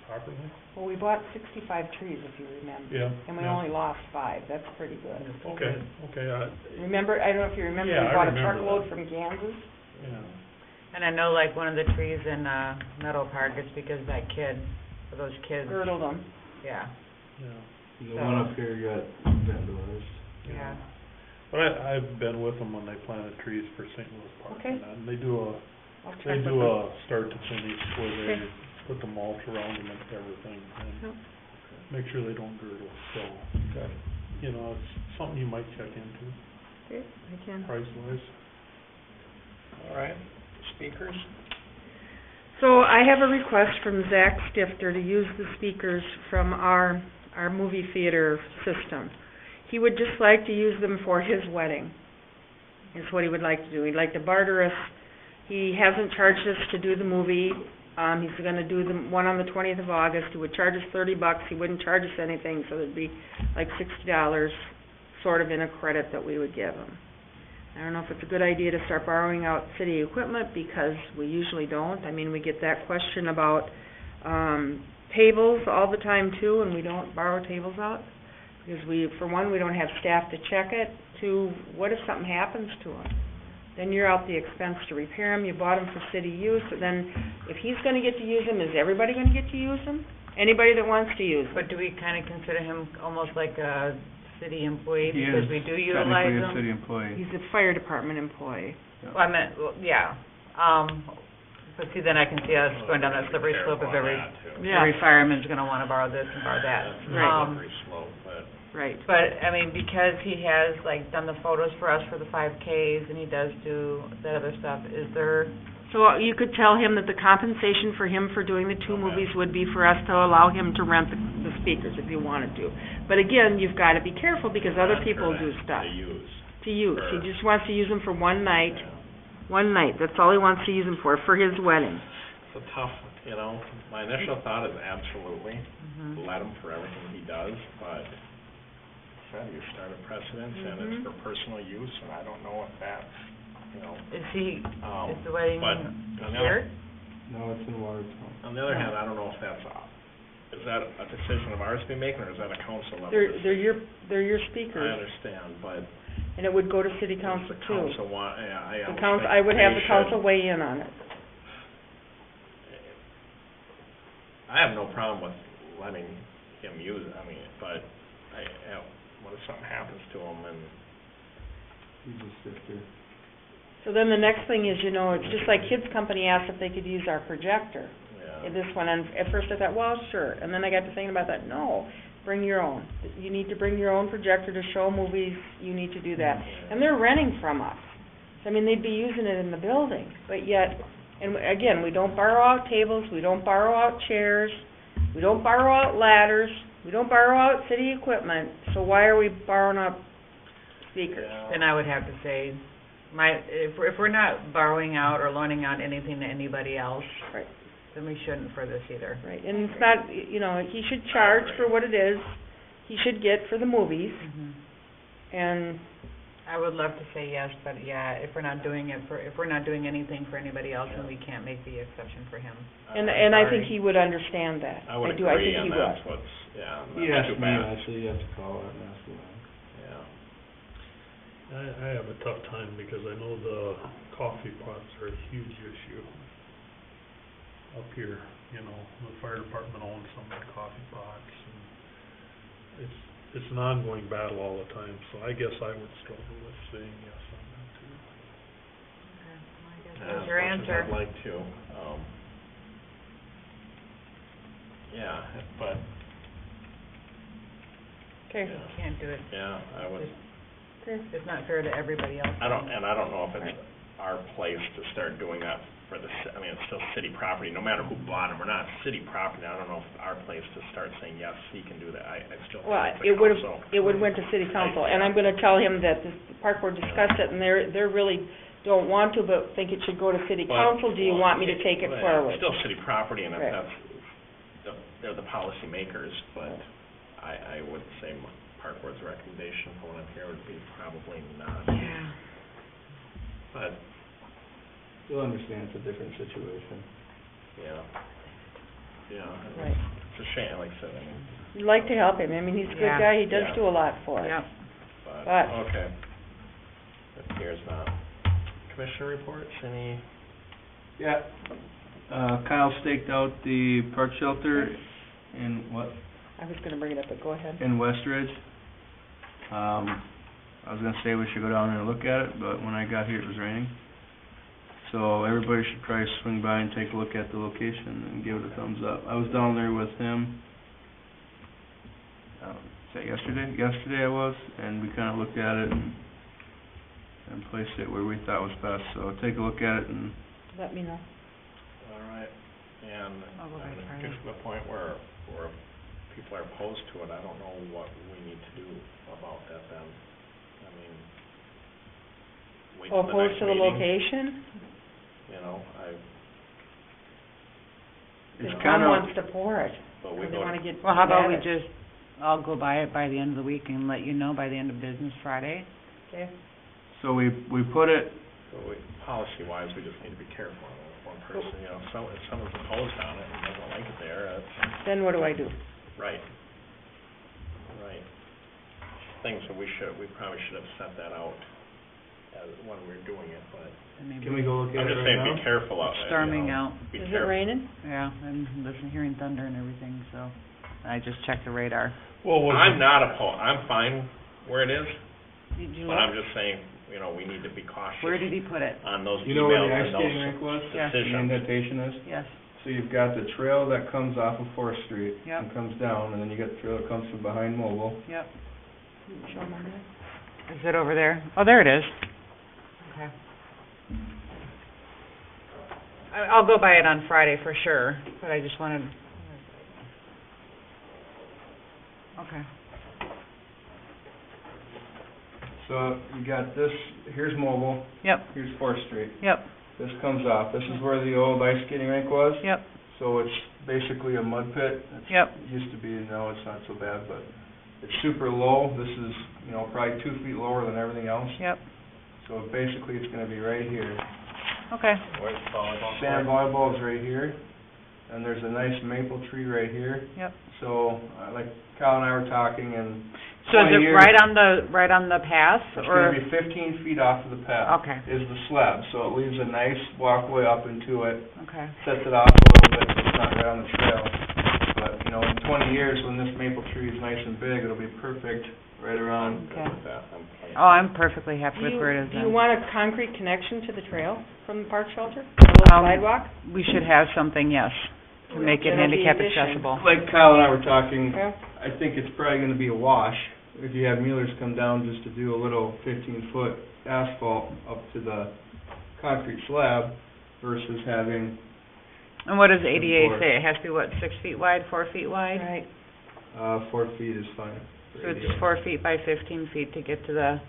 properly. well, we bought 65 trees, if you remember. Yeah. And we yeah. only lost 5, that's pretty good. Okay, Remember, I don't know if you remember, Yeah, we I bought a remember truckload that. from Kansas. yeah. And I know like one of the trees in, Meadow Park, it's because that kid, or those kids, Girdled them. yeah, Yeah. The one up here got vandalized. yeah. But I've been with them when they planted trees for St. Louis Park. Okay. And they do I'll check they with do them. a start to finish where they Okay. put the mulch around them and everything, and Yep. make sure they don't girdle, so, Okay. you know, it's something you might check into, Okay, I can. price wise. All right, speakers? So I have a request from Zach Stifter to use the speakers from our movie theater system. He would just like to use them for his wedding, is what he would like to do. He'd like to barter us. He hasn't charged us to do the movie. He's gonna do the one on the 20th of August. He would charge us $30. He wouldn't charge us anything, so it'd be like $60 sort of in a credit that we would give him. I don't know if it's a good idea to start borrowing out city equipment, because we usually don't. I mean, we get that question about tables all the time too, and we don't borrow tables out. Because for one, we don't have staff to check it. Two, what if something happens to them? Then you're out the expense to repair them. You bought them for city use, but then if he's gonna get to use them, is everybody gonna get to use them? Anybody that wants to use them. But do we kinda consider him almost like a city employee, He because is we do utilize technically a them? city employee. He's a fire department employee. Well, I meant, well, yeah, but see, then I can see us going down that slippery slope of every fireman's gonna wanna borrow this and borrow that. Right. Slippery slope, but. Right. But, I mean, because he has, like, done the photos for us for the 5Ks, and he does do that other stuff, is there, So you could tell him that the compensation for him for doing the two movies would be for us to allow him to rent the speakers if you wanted to. But again, you've gotta be careful, because other people do stuff. To use. To use. He just wants to use them for one night. Yeah. One night, that's all he wants to use them for his wedding. It's a tough, you know, my initial thought is absolutely, mhm. let him for everything he does, but said you start a precedence and it's Mhm. for personal use, and I don't know if that's, you know, is the wedding but on the here? No, it's in Watertown. on the other hand, I don't know if that's is that a decision of ours to be making, or is that a council level They're decision? your I speakers, understand, but and it would go to city council the too. council want, yeah, I The almost council, think I would have they the council should- weigh in on it. I have no problem with letting him use it, I mean, but what if something happens to him and, He's a sifter. So then the next thing is, it's just like Kids Company asked if they could use our projector. yeah. This one, and at first I thought, well, sure, and then I got to thinking about that, no, bring your own. You need to bring your own projector to show movies, you need to do that. And they're renting from us. So, I mean, they'd be using it in the building, but yet, and again, we don't borrow out tables, we don't borrow out chairs, we don't borrow out ladders, We don't borrow out city equipment, so why are we borrowing up speakers? Yeah. Then I would have to say, if we're not borrowing out or loaning out anything to anybody else, Right. then we shouldn't for this either. Right, and it's not, you know, he should charge for what it is, he should get for the movies, and, I would love to say yes, but yeah, if we're not doing anything for anybody else, then we can't make the exception for him. and I think he would understand that. I would do, I agree, think and he would. that's what's, yeah, He that's asked too me, bad. I said, you have to call it and ask him. Yeah. I have a tough time because I know the coffee pots are a huge issue up here, you know, the fire department owns some of the coffee pots, and it's an ongoing battle all the time, so I guess I would struggle with saying yes on that too. Yeah, That's your as much as answer. I'd like to, yeah, but, Okay. yeah, Can't do it. yeah, I would, It's not fair to everybody else. I don't know if it's our place to start doing that for the, I mean, it's still city property, no matter who bought them or not, city property, I don't know if it's our place to start saying, yes, he can do that, I still think Well, it's the it would've, council. it would've went to city council, and I'm gonna tell him that the park board discussed it, and they're really don't want to, but think it should go to city But- council, do you well, want me to take it well, forward? It's still city property, and if Right. they're the policy makers, but I would say park board's recommendation for one up here would be probably not, Yeah. but, You'll understand it's a different situation. yeah, Right. it's a shame, like I said, I mean, You'd like to help him, I mean, he's a good Yeah. guy, he does Yeah. do a lot for us. Yep. but, okay. But here's not. Commissioner reports, any? Yeah, Kyle staked out the park shelter in I was gonna bring it up, but go ahead. in Westridge. I was gonna say we should go down there and look at it, but when I got here it was raining. So everybody should probably swing by and take a look at the location and give it a thumbs up. I was down there with him, is that yesterday? Yesterday I was, and we kinda looked at it and placed it where we thought was best, so take a look at it and Let me know. All right, and, I'll go I back mean, Friday. it gets to the point where people are opposed to it, I don't know what we need to do about that then. I mean, wait till the Opposed next to the meeting, location? you know, it's If kinda. Tom wants to pour it, but we or they go, wanna get Well, how about at we it. just, I'll go by it by the end of the week and let you know by the end of business Friday. Okay. So we put it, policy-wise, we just need to be careful. If one person, you know, if someone's opposed on it and doesn't like it there, that's, Then what do I do? right. Things that we probably should have set that out when we were doing it, but And maybe can we go look at I'm it just right saying, now? be careful out there, storming you know. out, Be Is it careful. raining? yeah, I'm hearing thunder and everything, so I just checked the radar. Well, was I'm it- not opposed, I'm fine where it is, Did you but look? I'm just saying, you know, we need to be cautious Where did he put it? on those You know where emails the ice and skating those rink was? Yeah. The decisions. indentation is? Yes, So you've got the trail that comes off of Fourth Street Yep. and comes down, and then you got the trail that comes from behind Mobile. yep. Show 'em on there. Is it over there? Oh, there it is. Okay. I'll go by it on Friday for sure, but I just wanted, Okay. So you got this, here's Mobile, Yep, here's Fourth Street. yep, This comes off, this is where the old ice skating rink was. yep, So it's basically a mud pit. Yep. It used to be, now it's not so bad, but it's super low. This is, you know, probably 2 feet lower than everything else. yep. So basically it's gonna be right here. Okay, Where's the volleyball Sand court? volleyball is right here, and there's a nice maple tree right here. yep. So, like Kyle and I were talking, and So is 20 it years- right on the path, it's or? gonna be 15 feet off of the path. Okay, Is the slab, so it leaves a nice walkway up into it, okay. sets it off a little bit, so it's not right on the trail. But, you know, in 20 years, when this maple tree is nice and big, it'll be perfect right around. Okay. Good with that. Oh, I'm perfectly happy with where it is Do you then. want a concrete connection to the trail from the park shelter? A little sidewalk? We should have something, yes, to make it That'll be handicap addition. accessible. Like Kyle and I were talking, Yeah. I think it's probably gonna be a wash if you have Muellers come down just to do a little 15-foot asphalt up to the concrete slab versus having, And what does ADA Board. say? It has to be, what, 6 feet wide, 4 feet wide? Right. 4 feet is fine. for So it's ADA. 4 feet by 15 feet to get to the,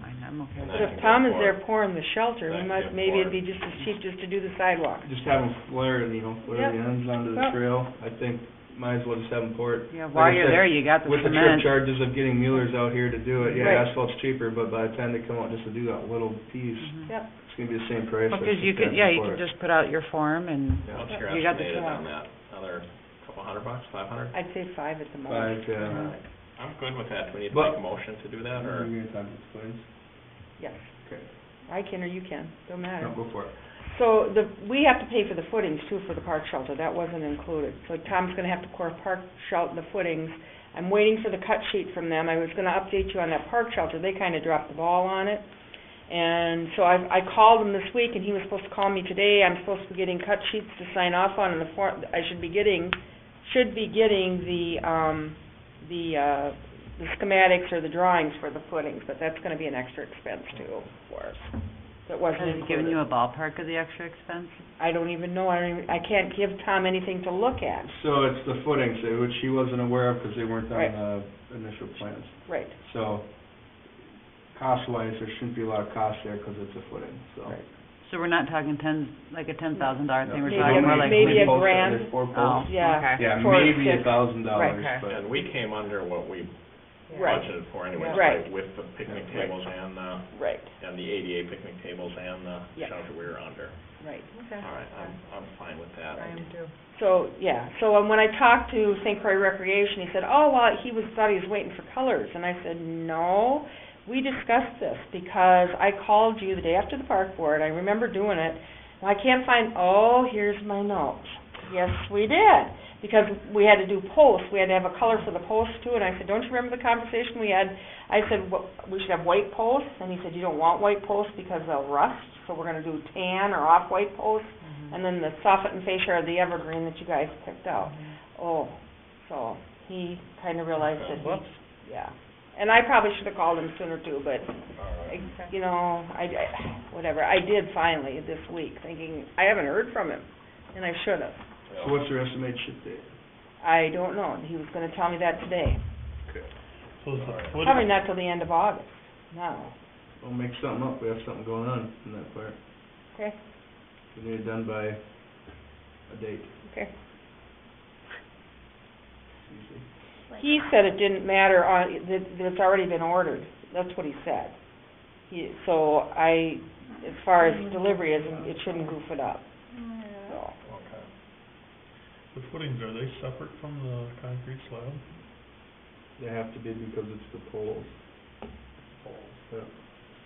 fine, I'm okay with But that. if Tom is there pouring the shelter, we That might, can maybe it'd pour. be just as cheap just to do the sidewalk. Just have them flare, flare the Yep. ends onto the Yep. trail. I think might as well just have them pour it. Yeah, Like while I you're said, there, you got the With the trip cement. charges of getting Muellers out here to do it, yeah, Right. asphalt's cheaper, but by the time they come out just to do that little piece, Mhm. Yep. it's gonna be the same price. Because Let's you just could, yeah, you pour could it. just put out your form and Yeah. What's your You got the estimated cement. on that? Another couple $100, 500? I'd say 5 at the most. 5, yeah. I'm good with that. Do we need to But- make a motion to do that, or? Are you gonna talk to the twins? Yes, Okay, I can or you can, don't matter. no, go for it. So we have to pay for the footings too for the park shelter, that wasn't included. So Tom's gonna have to pour the footings. I'm waiting for the cut sheet from them, I was gonna update you on that park shelter, they kinda dropped the ball on it. And so I called him this week and he was supposed to call me today, I'm supposed to be getting cut sheets to sign off on, and the form, I should be getting the schematics or the drawings for the footings, but that's gonna be an extra expense too for us. That wasn't has included. it given you a ballpark of the extra expense? I don't even know, I can't give Tom anything to look at. So it's the footings, which he wasn't aware of because they weren't Right. on the initial plans. Right, So, cost-wise, there shouldn't be a lot of cost there because it's a footing, so. right. So we're not talking like a $10,000 thing, we're Maybe talking more like. maybe a Three posts, grand. there's 4 Oh, posts. Yeah. okay. Yeah, for maybe six. $1,000, Right. but. And we came under what we Right. budgeted for anyways, Yeah. Right. right, with the picnic Right. tables and Right, the ADA picnic tables and the Yeah. shelter we were under. right. Okay. All right, I'm fine with that. I am too. So, yeah, so when I talked to St. Croix Recreation, he said, oh, well, thought he was waiting for colors, and I said, no, we discussed this, because I called you the day after the park board, I remember doing it, and I can't find, here's my notes. Yes, we did, because we had to do posts, we had to have a color for the posts too, and I said, don't you remember the conversation we had? I said, we should have white posts, and he said, you don't want white posts because they'll rust, so we're gonna do tan or off-white posts. And then the soffit and fascia are the evergreen that you guys picked out. So he kinda realized that Whoops. yeah. And I probably should've called him sooner too, but, All right. whatever. I did finally this week, thinking, I haven't heard from him, and I should've. So what's your estimated ship date? I don't know, he was gonna tell me that today. So is the Probably footing, not till the end of August, no. We'll make something up, we have something going on in that part. Okay, We need it done by a date. okay. Easy. He said it didn't matter that it's already been ordered, that's what he said. As far as delivery, it shouldn't goof it up, so. Okay. the footings, are they separate from the concrete slab? They have to be because it's the poles. Yeah,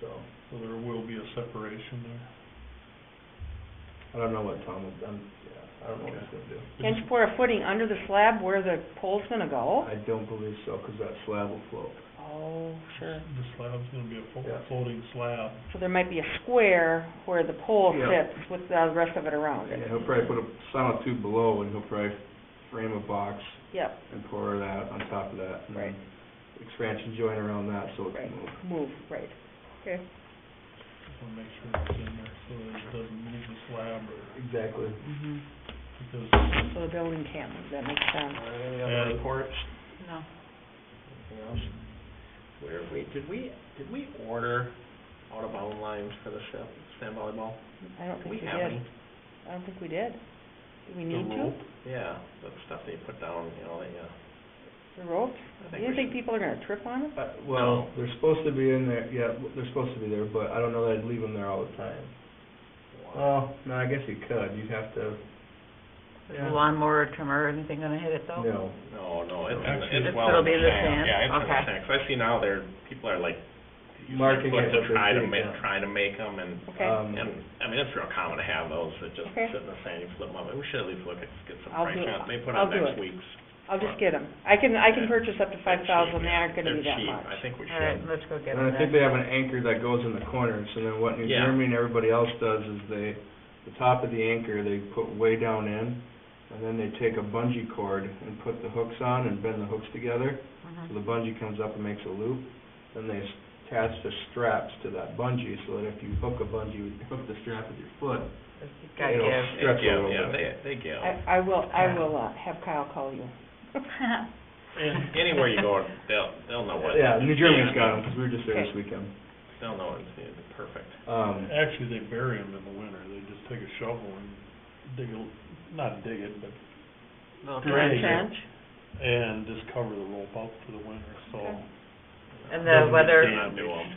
so, So there will be a separation there? I don't know what Tom has done, I don't know what he's gonna do. Can't you pour a footing under the slab where the pole's gonna go? I don't believe so, 'cause that slab will float. Oh, sure. The slab's gonna be a Yeah. floating slab. So there might be a square where the pole Yeah. sits with the rest of it around Yeah, it. he'll probably put a sonotube below, and he'll probably frame a box Yep, and pour that on top of that. and then Right. Expansion joint around that, so it right, can move. move, right. Okay, Just wanna make sure it's in there so that it doesn't move the slab or, Exactly. Mhm. because so the building can't move, that makes sense. All right, any Yeah. other reports? No. Anything else? Did we order out-of-bound lines for the sand volleyball? I don't Do we think we have did. any? I don't think we did. Do we The need to? rope? Yeah, the stuff they put down, The ropes? I You think don't we think should. people are gonna trip on it? Well, they're supposed to be in there, yeah, they're supposed to be there, but I don't know that I'd leave them there all the time. Well, no, I guess you could, you'd have to, Is the lawnmower or trimmer or anything gonna hit it though? no. No, it's Actually, well it'll in be the the sand. sand? Yeah, it's in the Okay. sand, 'cause I see now people are like using Marking their it foot with to their try to feet, make, yeah. trying to make them, and, Okay, I mean, it's real common to have those that just Okay. sit in the sand, you flip them up, and we should at least get some I'll pricing do on it. it, they put I'll on do next it. week's. I'll just get them. I can purchase up to 5,000, they aren't gonna be that They're much. cheap, I think we All right, should. let's go get And them I think then. they have an anchor that goes in the corner, so then what New Yeah. Germany and everybody else does is the top of the anchor, they put way down in, and then they take a bungee cord and put the hooks on and bend the hooks together, Mhm. so the bungee comes up and makes a loop. Then they attach the straps to that bungee, so that if you hook a bungee, hook the strap with your foot, You gotta it'll give. They stretch a give, little yeah, bit. they give. I will, have Kyle call you. Anywhere you go, they'll know what. Yeah, New Germany's got them, 'cause we were just there Okay. this weekend. They'll know it's perfect. Actually, they bury them in the winter, they just take a shovel and dig it, not dig it, but No, Drain it. Trench? and just cover the rope up for the winter, so. Okay. And doesn't the get weather, damaged. Do 'em.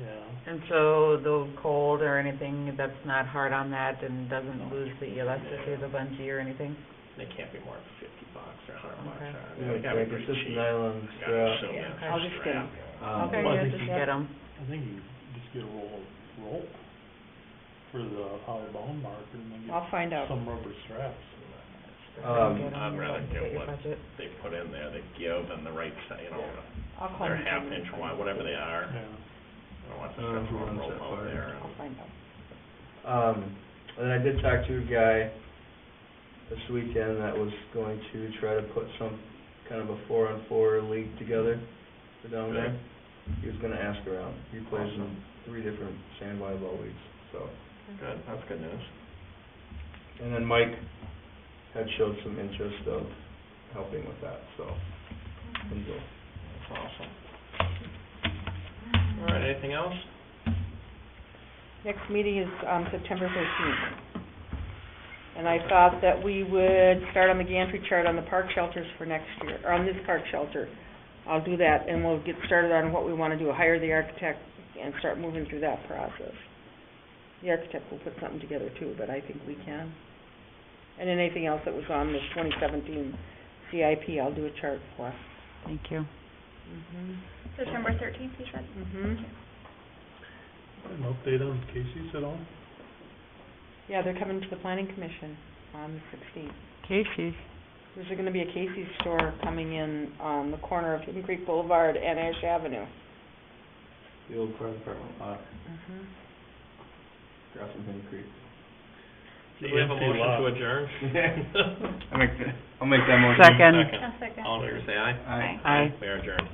Yeah. and so the cold or anything, that's not hard on that and doesn't lose the elasticity of the bungee or anything? They can't be more than $50 or $100. Okay. They gotta be pretty It's just cheap. nylon Gotta strap. assume Yeah, that's okay. I'll a just get 'em. strap. Okay, Well, I yeah, think just you- get 'em. I think you just get a roll of rope for the hollow bone marker and then I'll find get out. some rubber straps. Get I'd 'em, rather get get your what budget. they put in there, they give and the right size, you know, I'll call they're him. half inch wide, whatever they are. Yeah. I don't want to I don't know stretch who one runs rope that out far. there. I'll find out. And then I did talk to a guy this weekend that was going to try to put some kind of a 4-on-4 league together for down there. Good. He was gonna ask around. He plays in 3 different sand volleyball leagues, so. Good, that's good news. And then Mike had showed some interest of helping with that, so. and so- That's awesome. All right, anything else? Next meeting is, September 13th. And I thought that we would start on the gantry chart on the park shelters for next year, or on this park shelter. I'll do that, and we'll get started on what we wanna do, hire the architect and start moving through that process. The architect will put something together too, but I think we can. And then anything else that was on this 2017 CIP, I'll do a chart for. Thank you. September 13th, you said? An update on Casey's at all? Yeah, they're coming to the planning commission on the 16th. Casey's. There's gonna be a Casey's store coming in on the corner of Hidden Creek Boulevard and Ash Avenue. The old fire department lot, across from Hidden Creek. Do we have a Empty motion lot. to adjourn? I'll make that motion. Second. Second. All in favor, say aye. Aye. Aye. We are adjourned.